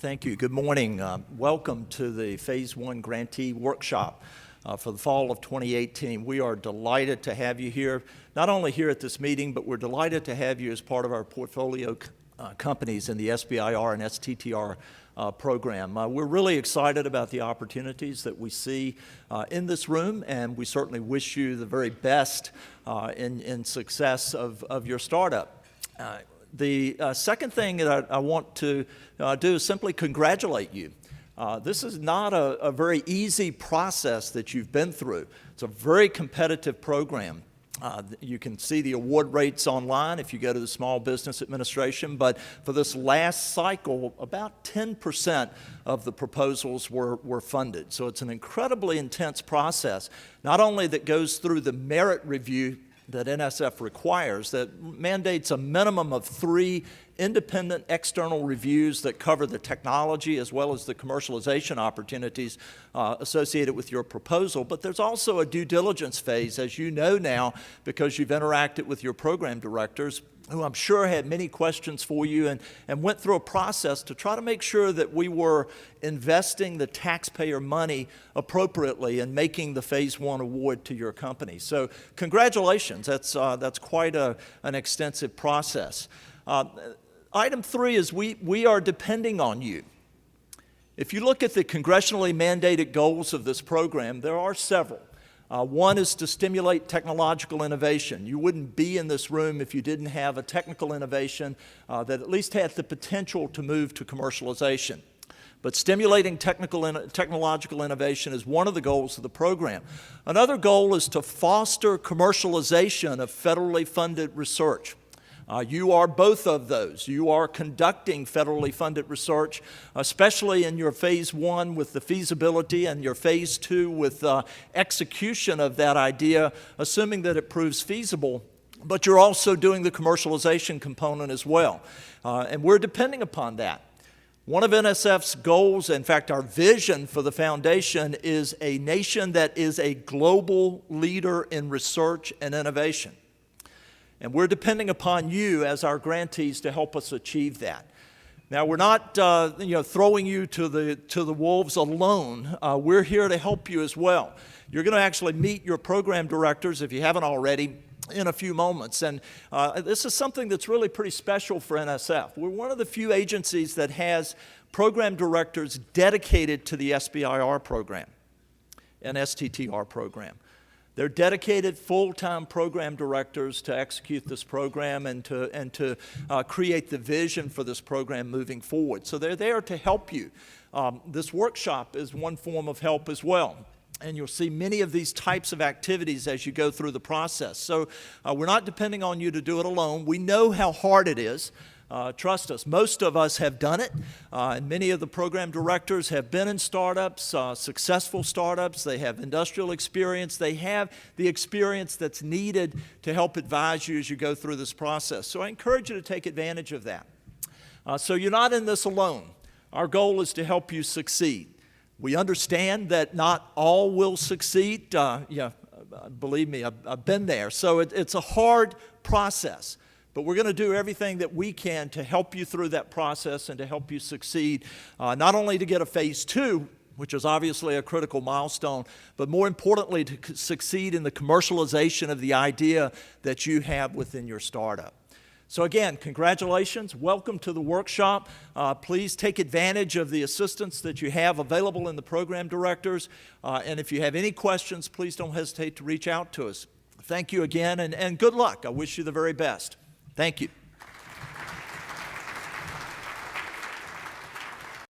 Thank you. Good morning. Welcome to the Phase 1 Grantee Workshop for the fall of 2018. We are delighted to have you here, not only here at this meeting, but we're delighted to have you as part of our portfolio companies in the SBIR and STTR program. We're really excited about the opportunities that we see in this room, and we certainly wish you the very best in success of your startup. The second thing that I want to do is simply congratulate you. This is not a very easy process that you've been through. It's a very competitive program. You can see the award rates online if you go to the Small Business Administration, but for this last cycle, about 10% of the proposals were funded. So it's an incredibly intense process, not only that goes through the merit review that NSF requires, that mandates a minimum of 3 independent external reviews that cover the technology as well as the commercialization opportunities associated with your proposal. But there's also a due diligence phase, as you know now, because you've interacted with your program directors, who I'm sure had many questions for you and went through a process to try to make sure that we were investing the taxpayer money appropriately and making the Phase 1 award to your company. So congratulations, that's quite an extensive process. Item 3 is we are depending on you. If you look at the congressionally mandated goals of this program, there are several. One is to stimulate technological innovation. You wouldn't be in this room if you didn't have a technical innovation that at least had the potential to move to commercialization. But stimulating technological innovation is one of the goals of the program. Another goal is to foster commercialization of federally funded research. You are both of those. You are conducting federally funded research, especially in your Phase 1 with the feasibility and your Phase 2 with execution of that idea, assuming that it proves feasible. But you're also doing the commercialization component as well. And we're depending upon that. One of NSF's goals, in fact, our vision for the foundation, is a nation that is a global leader in research and innovation. And we're depending upon you as our grantees to help us achieve that. Now, we're not throwing you to the wolves alone. We're here to help you as well. You're going to actually meet your program directors, if you haven't already, in a few moments. And this is something that's really pretty special for NSF. We're one of the few agencies that has program directors dedicated to the SBIR program and STTR program. They're dedicated full-time program directors to execute this program and to create the vision for this program moving forward. So they're there to help you. This workshop is one form of help as well. And you'll see many of these types of activities as you go through the process. So we're not depending on you to do it alone. We know how hard it is. Trust us, most of us have done it, and many of the program directors have been in startups, successful startups. They have industrial experience. They have the experience that's needed to help advise you as you go through this process. So I encourage you to take advantage of that. So you're not in this alone. Our goal is to help you succeed. We understand that not all will succeed. Believe me, I've been there. So it's a hard process. But we're going to do everything that we can to help you through that process and to help you succeed, not only to get a Phase 2, which is obviously a critical milestone, but more importantly to succeed in the commercialization of the idea that you have within your startup. So again, congratulations. Welcome to the workshop. Please take advantage of the assistance that you have available in the program directors. And if you have any questions, please don't hesitate to reach out to us. Thank you again, and good luck. I wish you the very best. Thank you.